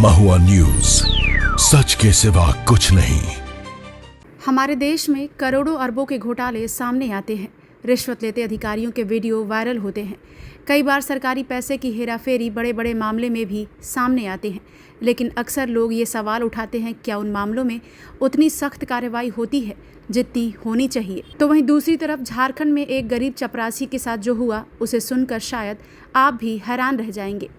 महुआ news, सच के सिवा कुछ नहीं। हमारे देश में करोड़ों अरबों के घोटाले सामने आते हैं। रिश्वत लेते अधिकारियों के वीडियो वायरल होते हैं। कई बार सरकारी पैसे की हेराफेरी बड़े बड़े मामले में भी सामने आते हैं। लेकिन अक्सर लोग ये सवाल उठाते हैं, क्या उन मामलों में उतनी सख्त कार्रवाई होती है जितनी होनी चाहिए? तो वहीं दूसरी तरफ झारखंड में एक गरीब चपरासी के साथ जो हुआ, उसे सुनकर शायद आप भी हैरान रह जाएंगे।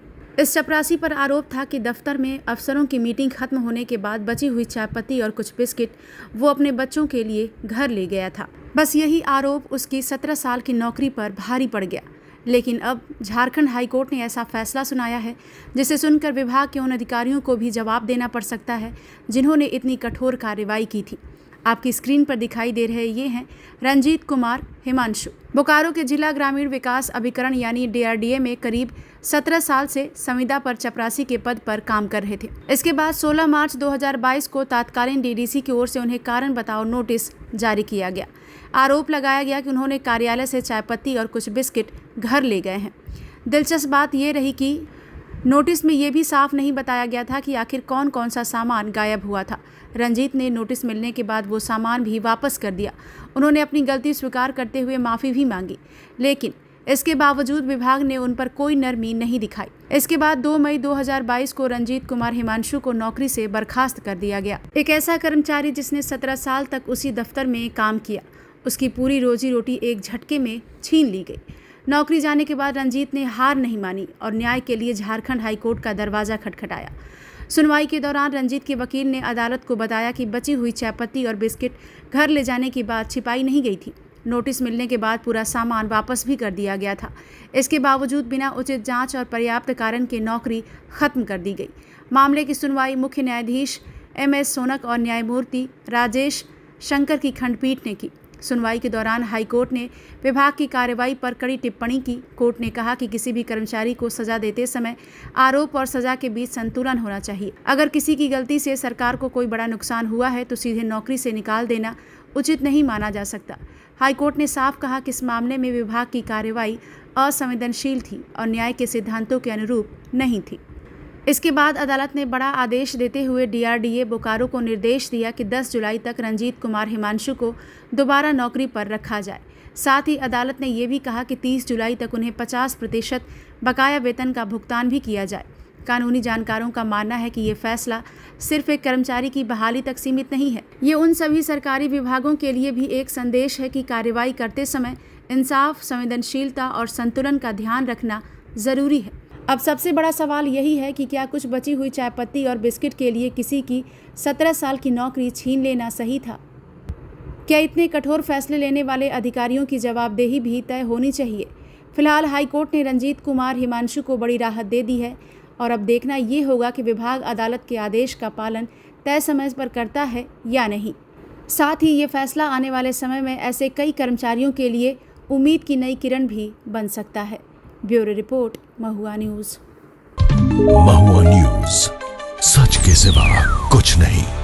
इस चपरासी पर आरोप था कि दफ्तर में अफसरों की मीटिंग खत्म होने के बाद बची हुई चाय पत्ती और कुछ बिस्किट वो अपने बच्चों के लिए घर ले गया था। बस यही आरोप उसकी 17 साल की नौकरी पर भारी पड़ गया। लेकिन अब झारखंड हाईकोर्ट ने ऐसा फैसला सुनाया है जिसे सुनकर विभाग के उन अधिकारियों को भी जवाब देना पड़ सकता है जिन्होंने इतनी कठोर कार्रवाई की थी। आपकी स्क्रीन पर दिखाई दे रहे ये हैं रंजीत कुमार हिमांशु। बोकारो के जिला ग्रामीण विकास अभिकरण यानी DRDA में करीब 17 साल से संविदा पर चपरासी के पद पर काम कर रहे थे। इसके बाद 16 मार्च 2022 को तत्कालीन DDC की ओर से उन्हें कारण बताओ नोटिस जारी किया गया। आरोप लगाया गया कि उन्होंने कार्यालय से चाय पत्ती और कुछ बिस्किट घर ले गए हैं। दिलचस्प बात यह रही कि नोटिस में यह भी साफ नहीं बताया गया था कि आखिर कौन कौन सा सामान गायब हुआ था। रंजीत ने नोटिस मिलने के बाद वो सामान भी वापस कर दिया। उन्होंने अपनी गलती स्वीकार करते हुए माफ़ी भी मांगी, लेकिन इसके बावजूद विभाग ने उन पर कोई नरमी नहीं दिखाई। इसके बाद 2 मई 2022 को रंजीत कुमार हिमांशु को नौकरी से बर्खास्त कर दिया गया। एक ऐसा कर्मचारी जिसने 17 साल तक उसी दफ्तर में काम किया, उसकी पूरी रोजी रोटी एक झटके में छीन ली गई। नौकरी जाने के बाद रंजीत ने हार नहीं मानी और न्याय के लिए झारखंड हाईकोर्ट का दरवाजा खटखटाया। सुनवाई के दौरान रंजीत के वकील ने अदालत को बताया कि बची हुई चाय पत्ती और बिस्किट घर ले जाने की बात छिपाई नहीं गई थी। नोटिस मिलने के बाद पूरा सामान वापस भी कर दिया गया था। इसके बावजूद बिना उचित जांच और पर्याप्त कारण के नौकरी खत्म कर दी गई। मामले की सुनवाई मुख्य न्यायाधीश MS सोनक और न्यायमूर्ति राजेश शंकर की खंडपीठ ने की। सुनवाई के दौरान हाईकोर्ट ने विभाग की कार्रवाई पर कड़ी टिप्पणी की। कोर्ट ने कहा कि किसी भी कर्मचारी को सजा देते समय आरोप और सजा के बीच संतुलन होना चाहिए। अगर किसी की गलती से सरकार को कोई बड़ा नुकसान हुआ है तो सीधे नौकरी से निकाल देना उचित नहीं माना जा सकता। हाईकोर्ट ने साफ कहा कि इस मामले में विभाग की कार्रवाई असंवेदनशील थी और न्याय के सिद्धांतों के अनुरूप नहीं थी। इसके बाद अदालत ने बड़ा आदेश देते हुए DRDA बोकारो को निर्देश दिया कि 10 जुलाई तक रंजीत कुमार हिमांशु को दोबारा नौकरी पर रखा जाए। साथ ही अदालत ने यह भी कहा कि 30 जुलाई तक उन्हें 50% बकाया वेतन का भुगतान भी किया जाए। कानूनी जानकारों का मानना है कि ये फैसला सिर्फ एक कर्मचारी की बहाली तक सीमित नहीं है। ये उन सभी सरकारी विभागों के लिए भी एक संदेश है कि कार्रवाई करते समय इंसाफ, संवेदनशीलता और संतुलन का ध्यान रखना जरूरी है। अब सबसे बड़ा सवाल यही है कि क्या कुछ बची हुई चाय पत्ती और बिस्किट के लिए किसी की 17 साल की नौकरी छीन लेना सही था? क्या इतने कठोर फैसले लेने वाले अधिकारियों की जवाबदेही भी तय होनी चाहिए? फिलहाल हाईकोर्ट ने रंजीत कुमार हिमांशु को बड़ी राहत दे दी है और अब देखना ये होगा कि विभाग अदालत के आदेश का पालन तय समय पर करता है या नहीं। साथ ही ये फैसला आने वाले समय में ऐसे कई कर्मचारियों के लिए उम्मीद की नई किरण भी बन सकता है। ब्यूरो रिपोर्ट, महुआ न्यूज। महुआ न्यूज, सच के सिवा कुछ नहीं।